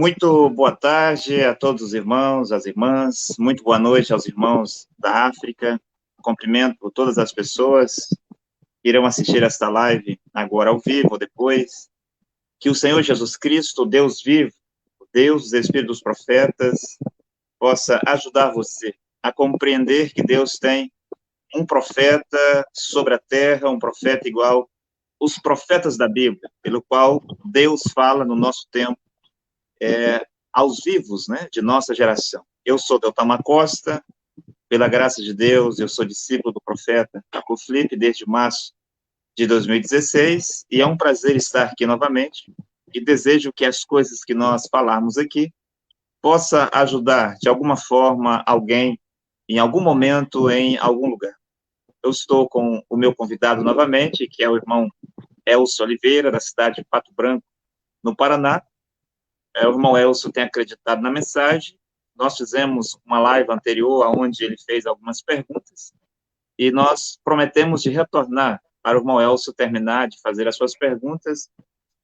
Muito boa tarde a todos os irmãos, as irmãs. Muito boa noite aos irmãos da África. Cumprimento todas as pessoas que irão assistir esta live agora ao vivo ou depois. Que o Senhor Jesus Cristo, o Deus vivo, o Deus dos Espíritos dos Profetas, possa ajudar você a compreender que Deus tem um profeta sobre a terra, um profeta igual os profetas da Bíblia, pelo qual Deus fala no nosso tempo, aos vivos, né, de nossa geração. Eu sou Deltama Costa, pela graça de Deus, eu sou discípulo do profeta Paco Felipe desde março de 2016, e é um prazer estar aqui novamente, e desejo que as coisas que nós falarmos aqui possa ajudar, de alguma forma, alguém, em algum momento, em algum lugar. Eu estou com o meu convidado novamente, que é o irmão Elcio Oliveira, da cidade de Pato Branco, no Paraná. O irmão Elcio tem acreditado na mensagem. Nós fizemos uma live anterior, onde ele fez algumas perguntas, e nós prometemos de retornar para o irmão Elcio terminar de fazer as suas perguntas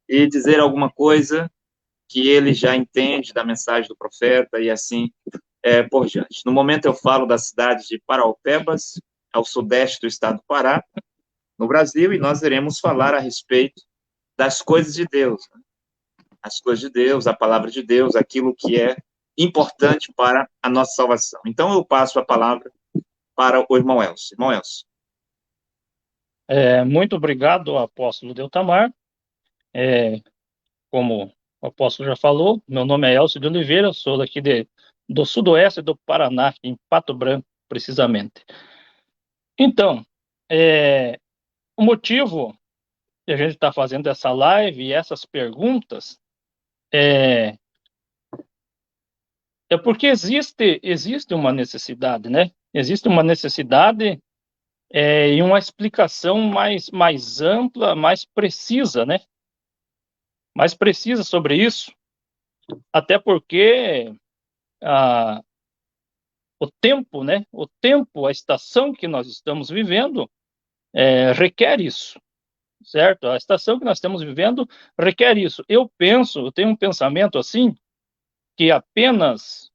e dizer alguma coisa que ele já entende da mensagem do profeta e assim por diante. No momento eu falo da cidade de Paraupebas, ao sudeste do estado do Pará, no Brasil, e nós iremos falar a respeito das coisas de Deus, né? As coisas de Deus, a palavra de Deus, aquilo que é importante para a nossa salvação. Então, eu passo a palavra para o irmão Elcio. Irmão Elcio. Muito obrigado, apóstolo Deltamar. Como o apóstolo já falou, meu nome é Elcio de Oliveira, sou daqui do sudoeste do Paraná, em Pato Branco, precisamente. Então, o motivo que a gente está fazendo essa live e essas perguntas é porque existe uma necessidade, né? Existe uma necessidade e uma explicação mais ampla, mais precisa, né? Mais precisa sobre isso, até porque o tempo, né? O tempo, a estação que nós estamos vivendo requer isso, certo? A estação que nós estamos vivendo requer isso. Eu tenho um pensamento assim, que apenas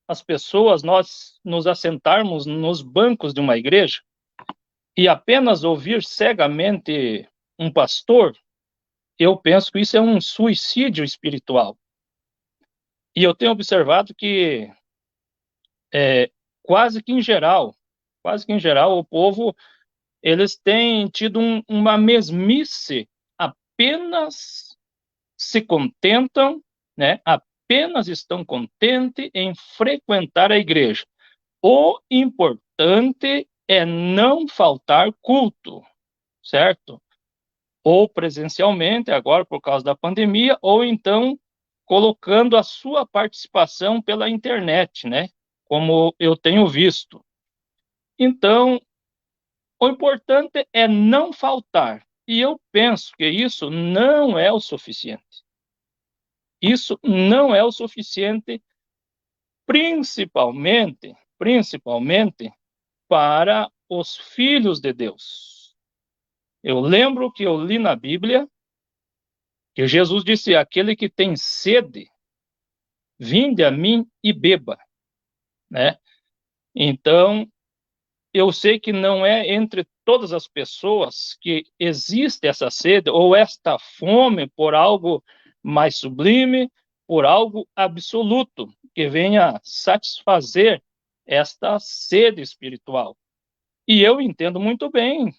as pessoas, nós nos assentarmos nos bancos de uma igreja e apenas ouvir cegamente um pastor, eu penso que isso é um suicídio espiritual. E eu tenho observado que quase que em geral, o povo, eles têm tido uma mesmice, apenas se contentam, né? Apenas estão contentes em frequentar a igreja. O importante é não faltar culto, certo? Ou presencialmente, agora por causa da pandemia, ou então colocando a sua participação pela internet, né? Como eu tenho visto. Então, o importante é não faltar. E eu penso que isso não é o suficiente. Isso não é o suficiente, principalmente para os filhos de Deus. Eu lembro que eu li na Bíblia que Jesus disse: aquele que tem sede, vinde a mim e beba, né? Então, eu sei que não é entre todas as pessoas que existe essa sede ou esta fome por algo mais sublime, por algo absoluto, que venha satisfazer esta sede espiritual. E eu entendo muito bem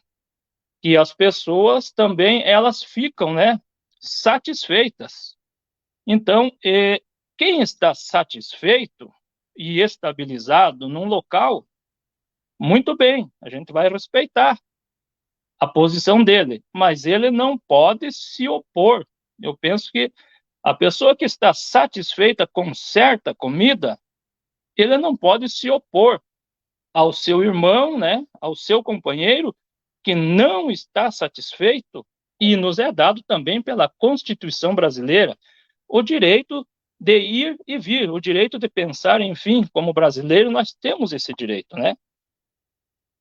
que as pessoas também, elas ficam, né, satisfeitas. Então, quem está satisfeito e estabilizado num local, muito bem, a gente vai respeitar a posição dele, mas ele não pode se opor. Eu penso que a pessoa que está satisfeita com certa comida, ele não pode se opor ao seu irmão, né, ao seu companheiro, que não está satisfeito, e nos é dado também pela Constituição brasileira o direito de ir e vir, o direito de pensar, enfim, como brasileiro, nós temos esse direito, né?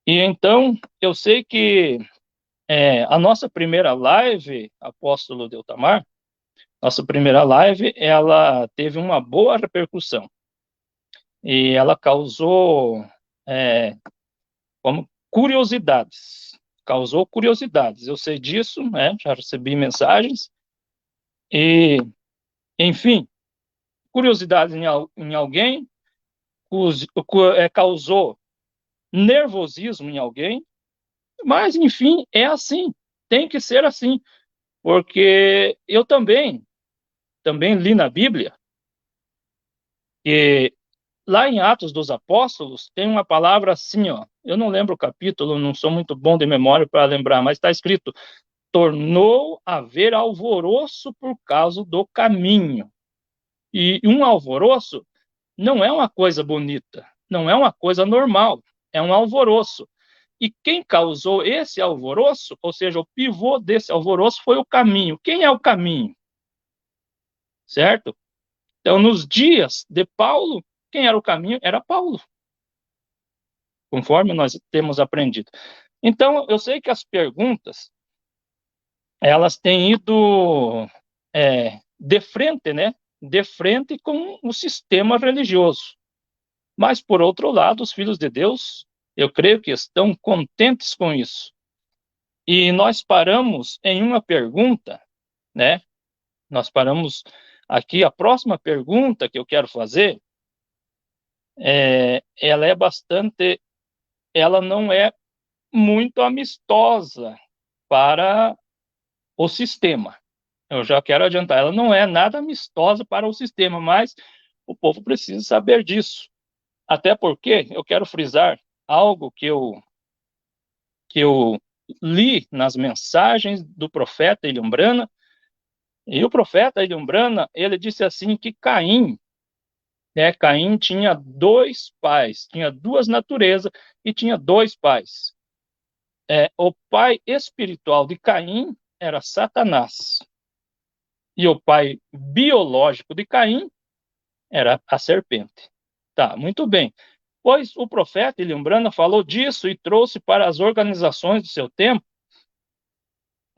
E então, eu sei que a nossa primeira live, apóstolo Deltamar, Nossa primeira live, ela teve uma boa repercussão. E ela causou como curiosidades. Causou curiosidades. Eu sei disso, né? Já recebi mensagens. E, enfim, curiosidades em alguém, causou nervosismo em alguém, mas, enfim, é assim. Tem que ser assim. Porque eu também li na Bíblia que lá em Atos dos Apóstolos tem uma palavra assim, ó. Eu não lembro o capítulo, não sou muito bom de memória para lembrar, mas está escrito: tornou a haver alvoroço por causa do caminho. E um alvoroço não é uma coisa bonita, não é uma coisa normal, é um alvoroço. E quem causou esse alvoroço, ou seja, o pivô desse alvoroço, foi o caminho. Quem é o caminho? Certo? Então, nos dias de Paulo, quem era o caminho? Era Paulo, conforme nós temos aprendido. Então, eu sei que as perguntas, elas têm ido de frente, né? De frente com o sistema religioso. Mas, por outro lado, os filhos de Deus, eu creio que estão contentes com isso. E nós paramos em uma pergunta, né? Nós paramos aqui, a próxima pergunta que eu quero fazer, ela não é muito amistosa para o sistema. Eu já quero adiantar, ela não é nada amistosa para o sistema, mas o povo precisa saber disso. Até porque eu quero frisar algo que eu li nas mensagens do profeta Ilhambrana, e o profeta Ilhambrana, ele disse assim que Caim tinha dois pais, tinha duas naturezas e tinha dois pais. O pai espiritual de Caim era Satanás. E o pai biológico de Caim era a serpente. Tá, muito bem. Pois o profeta Ilhambrana falou disso e trouxe para as organizações do seu tempo,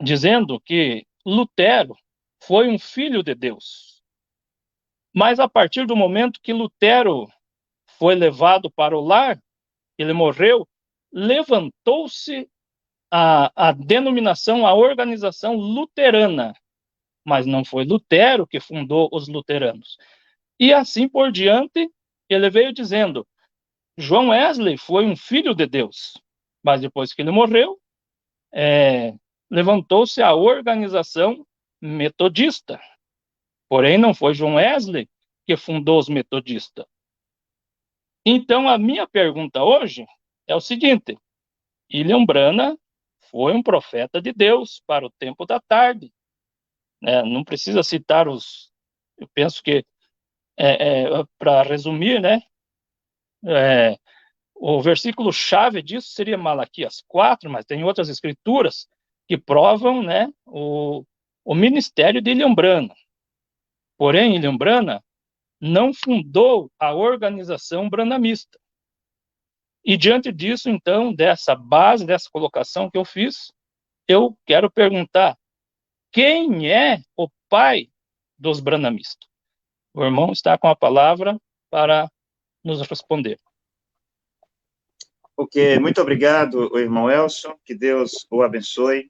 dizendo que Lutero foi um filho de Deus. Mas a partir do momento que Lutero foi levado para o lar, ele morreu, levantou-se a denominação, a organização luterana, mas não foi Lutero que fundou os luteranos. E assim por diante, ele veio dizendo: João Wesley foi um filho de Deus, mas depois que ele morreu, levantou-se a organização metodista. Porém, não foi João Wesley que fundou os metodistas. Então, a minha pergunta hoje é o seguinte: Ilhambrana foi um profeta de Deus para o tempo da tarde. Não precisa citar os... Eu penso que, para resumir, né? O versículo-chave disso seria Malaquias 4, mas tem outras escrituras que provam, né, o ministério de Ilhambrana. Porém, Ilhambrana não fundou a organização branamista. E diante disso, então, dessa base, dessa colocação que eu fiz, eu quero perguntar: quem é o pai dos branamistas? O irmão está com a palavra para nos responder. Ok, muito obrigado, irmão Elson, que Deus o abençoe.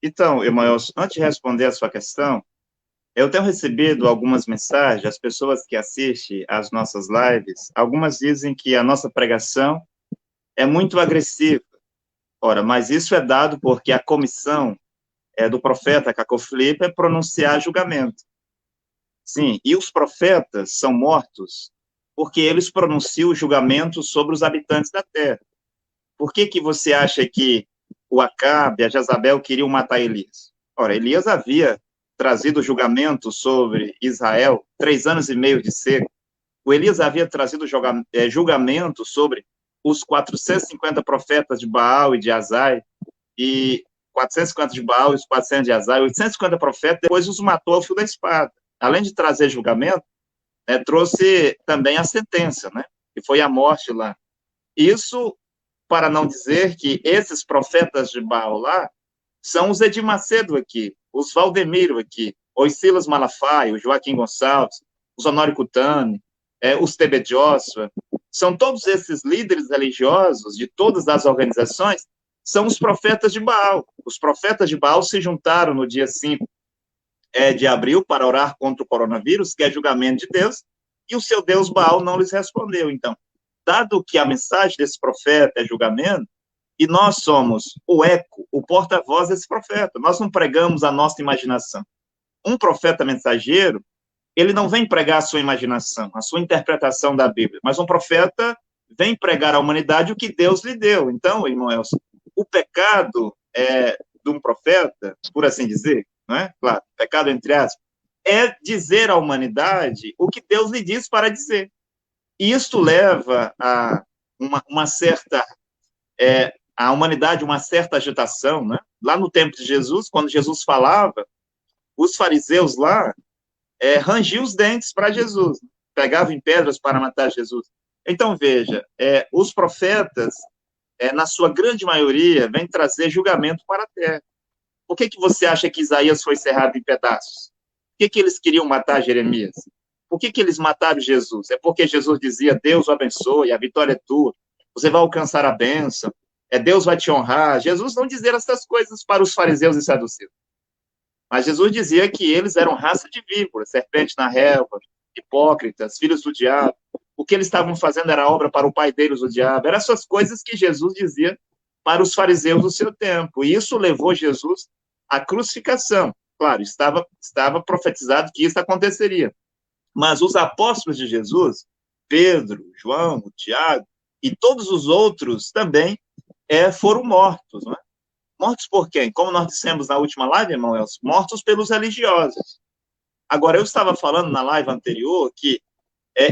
Então, irmão Elson, antes de responder a sua questão, eu tenho recebido algumas mensagens, as pessoas que assistem às nossas lives, algumas dizem que a nossa pregação é muito agressiva. Ora, mas isso é dado porque a comissão do profeta Caco Filipe é pronunciar julgamento. Sim, e os profetas são mortos porque eles pronunciam o julgamento sobre os habitantes da terra. Por que você acha que o Acabe e a Jezabel queriam matar Elias? Ora, Elias havia trazido julgamento sobre Israel, 3 anos e meio de seca. O Elias havia trazido julgamento sobre os 450 profetas de Baal e de Azai, e 450 de Baal e os 400 de Azai, 850 profetas, depois os matou ao fio da espada. Além de trazer julgamento, trouxe também a sentença, né, que foi a morte lá. Isso para não dizer que esses profetas de Baal lá são os Edir Macedo aqui, os Valdemiro aqui, os Silas Malafaia, o Joaquim Gonçalves, os Honório Cutani, os T.B. Joshua, são todos esses líderes religiosos de todas as organizações, são os profetas de Baal. Os profetas de Baal se juntaram no dia 5 de abril para orar contra o coronavírus, que é julgamento de Deus, e o seu Deus Baal não lhes respondeu. Então, dado que a mensagem desse profeta é julgamento, e nós somos o eco, o porta-voz desse profeta, nós não pregamos a nossa imaginação. Um profeta mensageiro, ele não vem pregar a sua imaginação, a sua interpretação da Bíblia, mas um profeta vem pregar à humanidade o que Deus lhe deu. Então, irmão Elcio, o pecado de um profeta, por assim dizer, não é? Claro, pecado entre aspas, é dizer à humanidade o que Deus lhe diz para dizer. E isto leva a uma certa, a humanidade, uma certa agitação, né? Lá no tempo de Jesus, quando Jesus falava, os fariseus lá rangiam os dentes para Jesus, pegavam em pedras para matar Jesus. Então, veja, os profetas, na sua grande maioria, vêm trazer julgamento para a terra. Por que você acha que Isaías foi cerrado em pedaços? Por que eles queriam matar Jeremias? Por que eles mataram Jesus? É porque Jesus dizia, Deus o abençoe, a vitória é tua, você vai alcançar a bênção, Deus vai te honrar. Jesus não dizia essas coisas para os fariseus e saduceus. Mas Jesus dizia que eles eram raça de víboras, serpente na relva, hipócritas, filhos do diabo. O que eles estavam fazendo era obra para o pai deles, o diabo. Eram essas coisas que Jesus dizia para os fariseus do seu tempo. E isso levou Jesus à crucificação. Claro, estava profetizado que isso aconteceria. Mas os apóstolos de Jesus, Pedro, João, Tiago e todos os outros também foram mortos, não é? Mortos por quem? Como nós dissemos na última live, irmão Elcio, mortos pelos religiosos. Agora, eu estava falando na live anterior que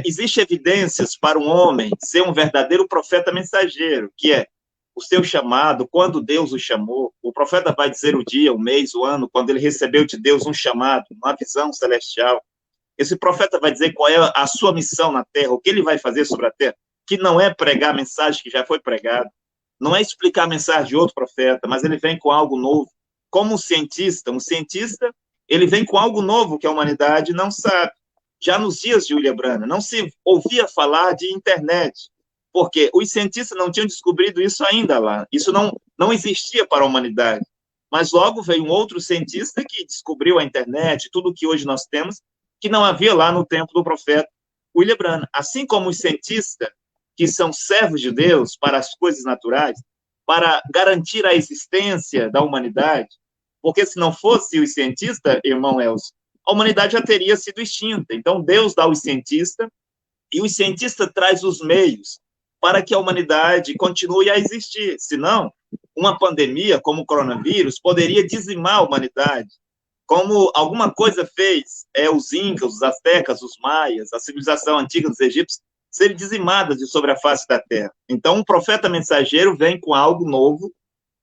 existe evidências para um homem ser um verdadeiro profeta mensageiro, que é o seu chamado, quando Deus o chamou. O profeta vai dizer o dia, o mês, o ano, quando ele recebeu de Deus um chamado, uma visão celestial. Esse profeta vai dizer qual é a sua missão na terra, o que ele vai fazer sobre a terra, que não é pregar a mensagem que já foi pregada, não é explicar a mensagem de outro profeta, mas ele vem com algo novo. Como um cientista, ele vem com algo novo que a humanidade não sabe. Já nos dias de William Branham, não se ouvia falar de internet, porque os cientistas não tinham descobrido isso ainda lá. Isso não existia para a humanidade. Mas logo veio um outro cientista que descobriu a internet, tudo que hoje nós temos, que não havia lá no tempo do profeta William Branham. Assim como os cientistas, que são servos de Deus para as coisas naturais, para garantir a existência da humanidade, porque se não fosse os cientistas, irmão Elcio, a humanidade já teria sido extinta. Então, Deus dá os cientistas, e os cientistas traz os meios para que a humanidade continue a existir. Senão, uma pandemia como o coronavírus poderia dizimar a humanidade, como alguma coisa fez os incas, os astecas, os maias, a civilização antiga dos egípcios, serem dizimadas de sobre a face da terra. Então, um profeta mensageiro vem com algo novo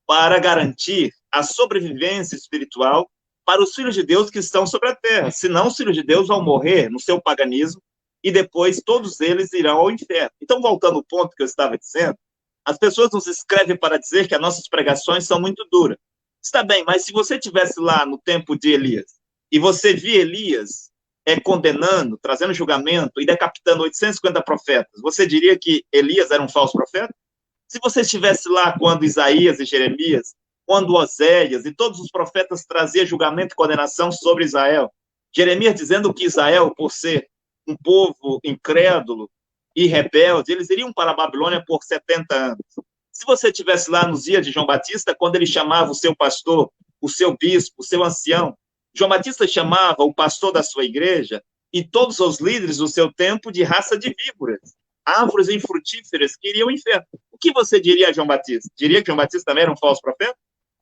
para garantir a sobrevivência espiritual para os filhos de Deus que estão sobre a terra. Senão, os filhos de Deus vão morrer no seu paganismo e depois todos eles irão ao inferno. Então, voltando ao ponto que eu estava dizendo, as pessoas nos escrevem para dizer que as nossas pregações são muito duras. Está bem, mas se você estivesse lá no tempo de Elias e você via Elias condenando, trazendo julgamento e decapitando 850 profetas, você diria que Elias era um falso profeta? Se você estivesse lá quando Isaías e Jeremias, quando Oséias e todos os profetas traziam julgamento e condenação sobre Israel, Jeremias dizendo que Israel, por ser um povo incrédulo e rebelde, eles iriam para a Babilônia por 70 anos. Se você estivesse lá nos dias de João Batista, quando ele chamava o seu pastor, o seu bispo, o seu ancião, João Batista chamava o pastor da sua igreja e todos os líderes do seu tempo de raça de víboras, árvores infrutíferas que iriam ao inferno. O que você diria a João Batista? Diria que João Batista também era um falso profeta?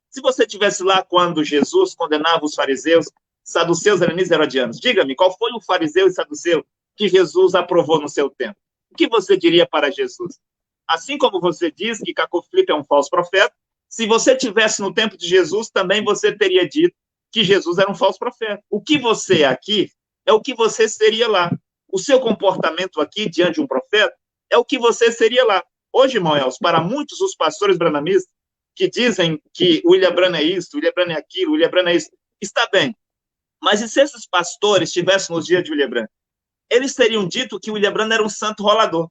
Se você estivesse lá quando Jesus condenava os fariseus, saduceus, helenistas e herodianos, diga-me, qual foi o fariseu e saduceu que Jesus aprovou no seu tempo? O que você diria para Jesus? Assim como você diz que Caco Filipe é um falso profeta, se você estivesse no tempo de Jesus, também você teria dito que Jesus era um falso profeta. O que você é aqui é o que você seria lá. O seu comportamento aqui diante de um profeta é o que você seria lá. Hoje, irmão Elcio, para muitos os pastores branhamistas que dizem que William Branham é isso, William Branham é aquilo, William Branham é isso, está bem. Mas e se esses pastores estivessem nos dias de William Branham? Eles teriam dito que William Branham era um santo rolador.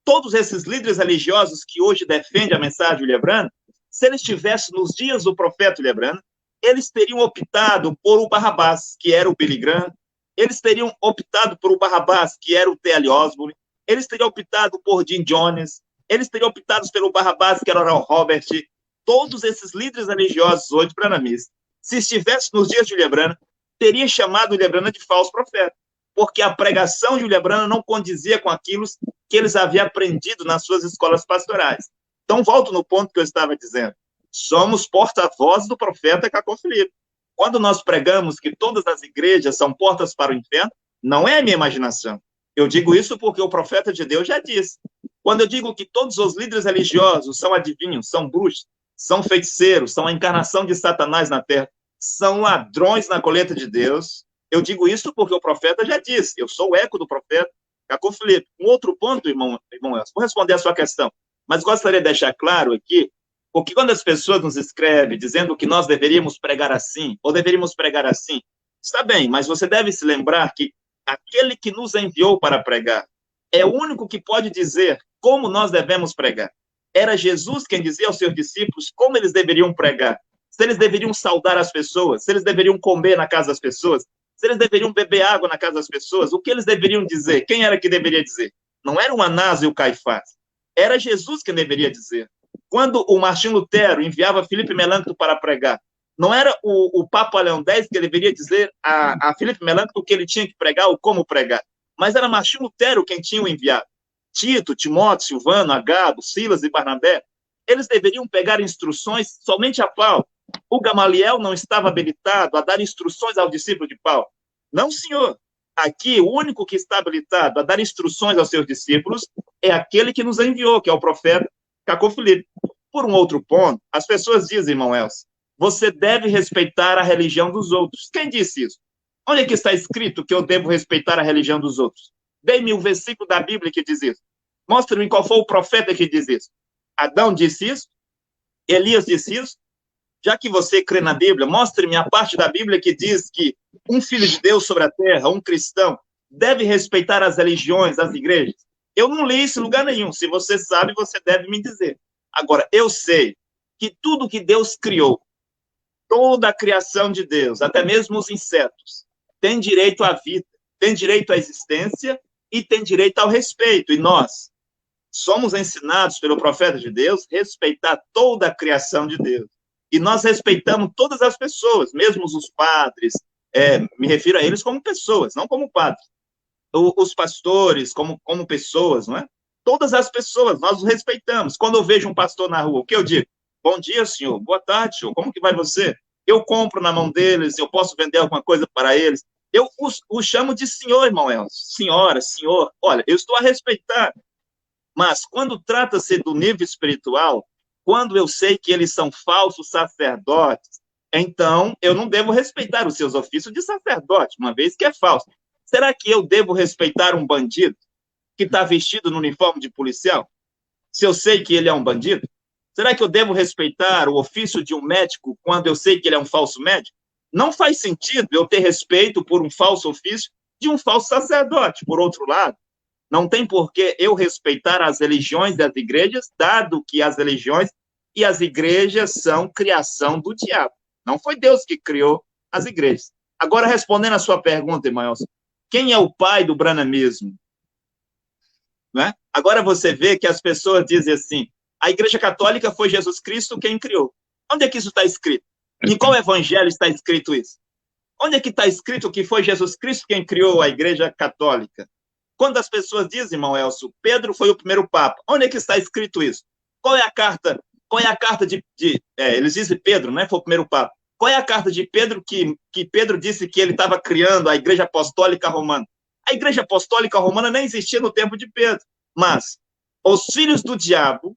Todos esses líderes religiosos que hoje defendem a mensagem de William Branham, se eles estivessem nos dias do profeta William Branham, eles teriam optado por o Barrabás, que era o Billy Graham, eles teriam optado por o Barrabás, que era o T.L. Osborne, eles teriam optado por Jim Jones, eles teriam optado pelo Barrabás, que era Oral Robert. Todos esses líderes religiosos hoje branhamistas, se estivessem nos dias de William Branham, teria chamado William Branham de falso profeta, porque a pregação de William Branham não condizia com aquilo que eles haviam aprendido nas suas escolas pastorais. Então, volto no ponto que eu estava dizendo. Somos porta-voz do profeta Cacó Filipe. Quando nós pregamos que todas as igrejas são portas para o inferno, não é a minha imaginação. Eu digo isso porque o profeta de Deus já disse. Quando eu digo que todos os líderes religiosos são adivinhos, são bruxos, são feiticeiros, são a encarnação de Satanás na terra, são ladrões na colheita de Deus, eu digo isso porque o profeta já disse. Eu sou o eco do profeta Cacó Filipe. Um outro ponto, irmão Elcio, vou responder a sua questão, mas gostaria de deixar claro aqui, porque quando as pessoas nos escrevem dizendo que nós deveríamos pregar assim, ou deveríamos pregar assim, está bem, mas você deve se lembrar que aquele que nos enviou para pregar é o único que pode dizer como nós devemos pregar. Era Jesus quem dizia aos seus discípulos como eles deveriam pregar, se eles deveriam saudar as pessoas, se eles deveriam comer na casa das pessoas, se eles deveriam beber água na casa das pessoas, o que eles deveriam dizer? Quem era que deveria dizer? Não era o Anás e o Caifás, era Jesus quem deveria dizer. Quando o Martim Lutero enviava Filipe Melancto para pregar, não era o Papa Leão X que deveria dizer a Filipe Melancto o que ele tinha que pregar ou como pregar, mas era Martim Lutero quem tinha o enviado. Tito, Timóteo, Silvano, Agabo, Silas e Barnabé, eles deveriam pegar instruções somente a Paulo. O Gamaliel não estava habilitado a dar instruções ao discípulo de Paulo. Não, senhor. Aqui, o único que está habilitado a dar instruções aos seus discípulos é aquele que nos enviou, que é o profeta Cacó Filipe. Por um outro ponto, as pessoas dizem, irmão Elcio, você deve respeitar a religião dos outros. Quem disse isso? Onde é que está escrito que eu devo respeitar a religião dos outros? Dê-me o versículo da Bíblia que diz isso. Mostre-me qual foi o profeta que diz isso. Adão disse isso? Elias disse isso? Já que você crê na Bíblia, mostre-me a parte da Bíblia que diz que um filho de Deus sobre a terra, um cristão, deve respeitar as religiões, as igrejas. Eu não li isso em lugar nenhum. Se você sabe, você deve me dizer. Agora, eu sei que tudo que Deus criou, toda a criação de Deus, até mesmo os insetos, tem direito à vida, tem direito à existência e tem direito ao respeito. E nós somos ensinados pelo profeta de Deus a respeitar toda a criação de Deus. E nós respeitamos todas as pessoas, mesmo os padres, me refiro a eles como pessoas, não como padres. Os pastores como pessoas, não é? Todas as pessoas, nós os respeitamos. Quando eu vejo um pastor na rua, o que eu digo? Bom dia, senhor. Boa tarde, senhor. Como que vai você? Eu compro na mão deles, eu posso vender alguma coisa para eles. Eu os chamo de senhor, irmão Elcio. Senhora, senhor. Olha, eu estou a respeitar. Mas quando trata-se do nível espiritual, quando eu sei que eles são falsos sacerdotes, então eu não devo respeitar os seus ofícios de sacerdote, uma vez que é falso. Será que eu devo respeitar um bandido que está vestido no uniforme de policial, se eu sei que ele é um bandido? Será que eu devo respeitar o ofício de um médico quando eu sei que ele é um falso médico? Não faz sentido eu ter respeito por um falso ofício de um falso sacerdote. Por outro lado, não tem por que eu respeitar as religiões e as igrejas, dado que as religiões e as igrejas são criação do diabo. Não foi Deus que criou as igrejas. Agora, respondendo a sua pergunta, irmão Elcio, quem é o pai do branhamismo? Né? Agora você vê que as pessoas dizem assim, a Igreja Católica foi Jesus Cristo quem criou. Onde é que isso está escrito? Em qual evangelho está escrito isso? Onde é que está escrito que foi Jesus Cristo quem criou a Igreja Católica? Quando as pessoas dizem, irmão Elcio, Pedro foi o primeiro Papa, onde é que está escrito isso? Qual é a carta de eles dizem Pedro, né, foi o primeiro Papa. Qual é a carta de Pedro que Pedro disse que ele estava criando a Igreja Apostólica Romana? A Igreja Apostólica Romana nem existia no tempo de Pedro, mas os filhos do diabo,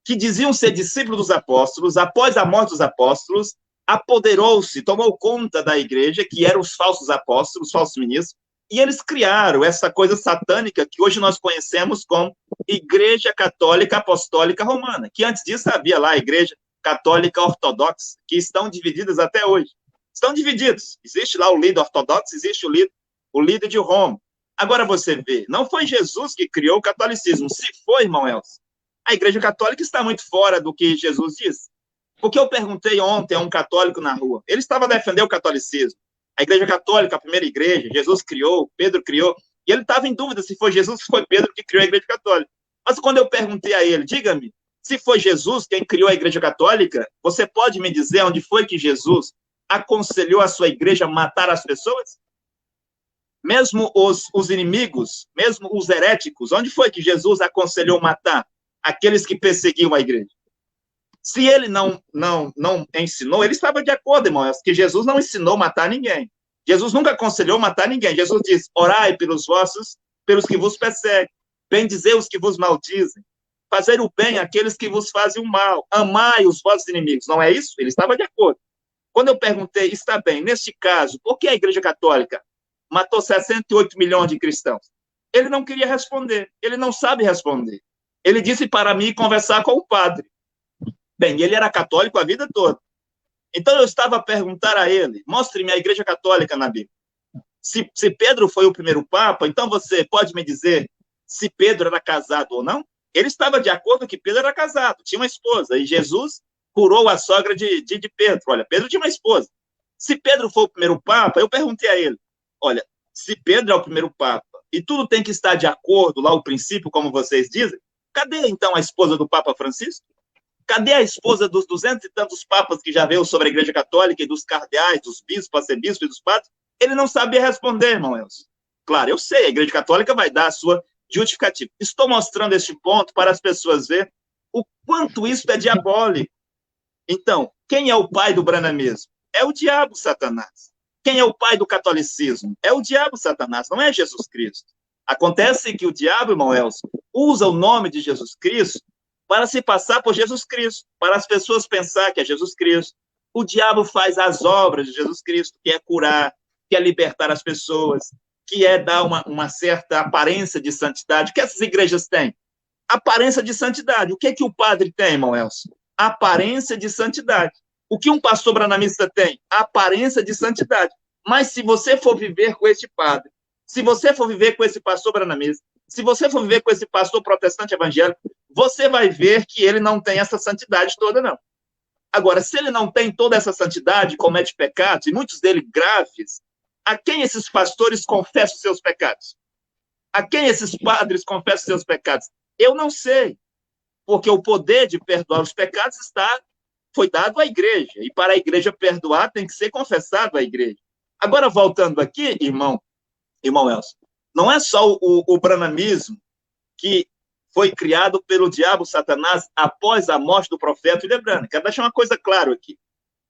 que diziam ser discípulos dos apóstolos, após a morte dos apóstolos, apoderou-se, tomou conta da igreja, que eram os falsos apóstolos, os falsos ministros, e eles criaram essa coisa satânica que hoje nós conhecemos como Igreja Católica Apostólica Romana, que antes disso havia lá a Igreja Católica Ortodoxa, que estão divididas até hoje. Estão divididos. Existe lá o líder ortodoxo, existe o líder de Roma. Agora você vê, não foi Jesus que criou o catolicismo. Se foi, irmão Elcio, a Igreja Católica está muito fora do que Jesus disse. Porque eu perguntei ontem a um católico na rua, ele estava defendendo o catolicismo. A Igreja Católica, a primeira igreja, Jesus criou, Pedro criou, e ele estava em dúvida se foi Jesus ou se foi Pedro que criou a Igreja Católica. Mas quando eu perguntei a ele, diga-me, se foi Jesus quem criou a Igreja Católica, você pode me dizer onde foi que Jesus aconselhou a sua igreja a matar as pessoas? Mesmo os inimigos, mesmo os heréticos, onde foi que Jesus aconselhou matar aqueles que perseguiam a igreja? Se ele não ensinou, ele estava de acordo, irmão, que Jesus não ensinou a matar ninguém. Jesus nunca aconselhou matar ninguém. Jesus disse, orai pelos que vos perseguem, bendizei os que vos maldizem, fazer o bem àqueles que vos fazem o mal, amai os vossos inimigos. Não é isso? Ele estava de acordo. Quando eu perguntei, está bem, neste caso, por que a Igreja Católica matou 68 milhões de cristãos? Ele não queria responder, ele não sabe responder. Ele disse para mim conversar com o padre. Bem, ele era católico a vida toda. Então eu estava a perguntar a ele, mostre-me a Igreja Católica na Bíblia. Se Pedro foi o primeiro Papa, então você pode me dizer se Pedro era casado ou não? Ele estava de acordo que Pedro era casado, tinha uma esposa, e Jesus curou a sogra de Pedro. Olha, Pedro tinha uma esposa. Se Pedro foi o primeiro Papa, eu perguntei a ele, olha, se Pedro é o primeiro Papa, e tudo tem que estar de acordo, lá o princípio, como vocês dizem, cadê então a esposa do Papa Francisco? Cadê a esposa dos 200 e tantos papas que já veio sobre a Igreja Católica e dos cardeais, dos bispos, arcebispos e dos padres? Ele não sabia responder, irmão Elcio. Claro, eu sei, a Igreja Católica vai dar a sua justificativa. Estou mostrando este ponto para as pessoas verem o quanto isso é diabólico. Então, quem é o pai do brananismo? É o diabo, Satanás. Quem é o pai do catolicismo? É o diabo, Satanás, não é Jesus Cristo. Acontece que o diabo, irmão Elcio, usa o nome de Jesus Cristo para se passar por Jesus Cristo, para as pessoas pensar que é Jesus Cristo. O diabo faz as obras de Jesus Cristo, que é curar, que é libertar as pessoas, que é dar uma certa aparência de santidade. O que essas igrejas têm? Aparência de santidade. O que é que o padre tem, irmão Elcio? Aparência de santidade. O que um pastor branamista tem? Aparência de santidade. Mas se você for viver com este padre, se você for viver com esse pastor branamista, se você for viver com esse pastor protestante evangélico, você vai ver que ele não tem essa santidade toda, não. Agora, se ele não tem toda essa santidade, comete pecados, e muitos deles graves, a quem esses pastores confessam os seus pecados? A quem esses padres confessam os seus pecados? Eu não sei, porque o poder de perdoar os pecados foi dado à igreja, e para a igreja perdoar tem que ser confessado à igreja. Agora, voltando aqui, irmão Elcio, não é só o branamismo que foi criado pelo diabo Satanás após a morte do profeta William Branham. Quero deixar uma coisa clara aqui.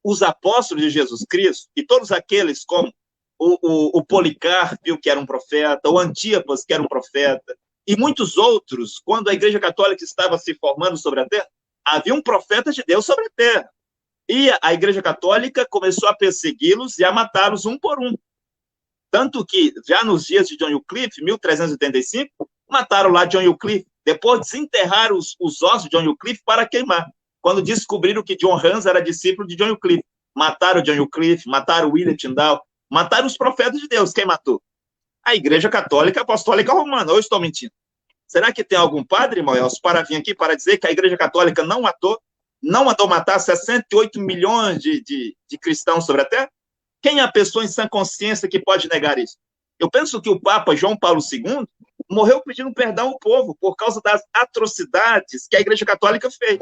Os apóstolos de Jesus Cristo, e todos aqueles como o Policarpo, que era um profeta, o Antipas, que era um profeta, e muitos outros, quando a Igreja Católica estava se formando sobre a terra, havia um profeta de Deus sobre a terra. E a Igreja Católica começou a persegui-los e a matá-los um por um. Tanto que, já nos dias de John Wycliffe, 1385, mataram lá John Wycliffe, depois desenterraram os ossos de John Wycliffe para queimar, quando descobriram que John Hus era discípulo de John Wycliffe. Mataram John Wycliffe, mataram William Tyndale, mataram os profetas de Deus. Quem matou? A Igreja Católica Apostólica Romana. Ou estou mentindo? Será que tem algum padre, irmão Elcio, para vir aqui para dizer que a Igreja Católica não mandou matar 68 milhões de cristãos sobre a terra? Quem é a pessoa em sã consciência que pode negar isso? Eu penso que o Papa João Paulo II morreu pedindo perdão ao povo por causa das atrocidades que a Igreja Católica fez.